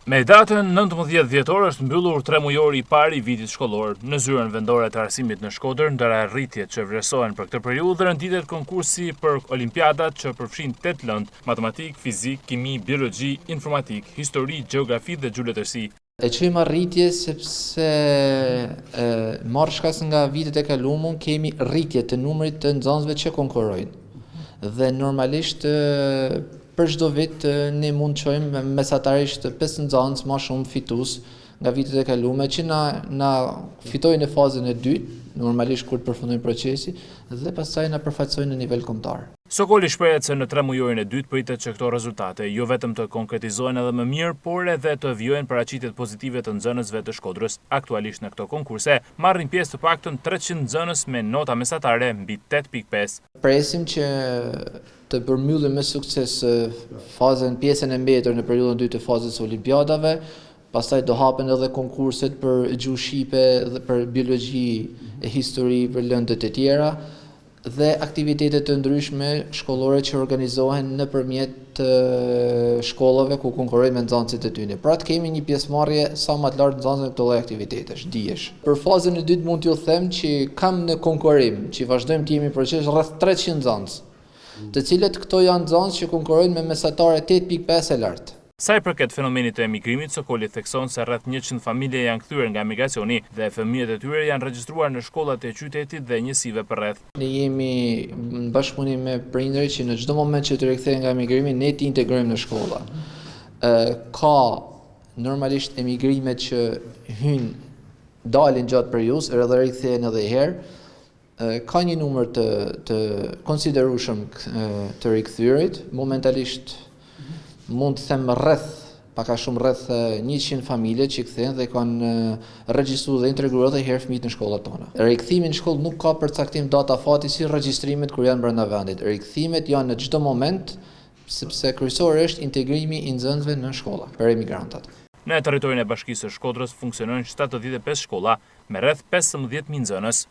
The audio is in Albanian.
Me datën 19 dhjetor është mbyllur 3 mujori i parë i vitit shkollor në zyrën vendore të arsimit në Shkodër, ndër arritjet që vlerësohen për këtë periudhë renditet konkursi për olimpiadat që përfshin 8 lëndë: matematik, fizik, kimi, biologji, informatik, histori, gjeografi dhe gjuletërsi. E qëjmë arritje sepse marrë shkas nga vitet e kaluara kemi rritje të numrit të nxënësve që konkurrojnë dhe normalisht për çdo vit ne mund të çojmë mesatarisht 5 nxënës më shumë fitues nga vitet e kaluara që na fitojnë në fazën e dytë, normalisht kur të përfundojnë procesi dhe pastaj na përfaqësojnë në nivel kombëtar. Sokoli shprehet se në 3 mujorin e dytë pritet që këto rezultate jo vetëm të konkretizohen edhe më mirë, por edhe të vijojnë paraqitjet pozitive të nxënësve të Shkodrës. Aktualisht në këto konkurse marrin pjesë të paktën 300 nxënës me nota mesatare mbi 8.5. Presim që të përmbyllim me sukses pjesën e mbetur në periudhën e dytë të fazës së olimpiadave. Pastaj do hapen edhe konkurset për gjuhë shqipe dhe për biologji e histori për lëndët e tjera dhe aktivitetet të ndryshme shkollore që organizohen nëpërmjet shkollave ku konkurrojnë me nxënësit e tyre. Pra të kemi një pjesëmarrje sa më të lartë nxënësve në këto lloj aktivitetesh, dijesh. Për fazën e dytë mund t'ju them që kam në konkurrim, që vazhdojmë të jemi në proces rreth 300 nxënës, të cilët këto janë nxënës që konkurrojnë me mesatare 8.5 e lartë. Sa i përket fenomenit të emigrimit, Sokoli thekson se rreth 100 familje janë kthyer nga emigracioni dhe fëmijët e tyre janë regjistruar në shkollat e qytetit dhe njësive përreth. Ne jemi në bashkëpunim me prindërit që në çdo moment që të rikthehen nga emigrimi ne t'i integrojmë në shkolla. Ka normalisht emigrimet që dalin gjatë periudhës edhe rikthehen edhe herë. Ka një numër të konsiderueshëm të rikthyrit, momentalisht mund të them pak a shumë rreth 100 familje që kthehen dhe kanë regjistruar dhe integruar edhe herë fëmijët në shkollat tona. Rikthimi në shkollë nuk ka përcaktim data fati si regjistrimet kur janë brenda vendit. Rikthimet janë në çdo moment sepse kryesori është integrimi i nxënësve në shkolla për emigrantat. Në territorin e Bashkisë së Shkodrës funksionojnë 75 shkolla me rreth 15.000 nxënës.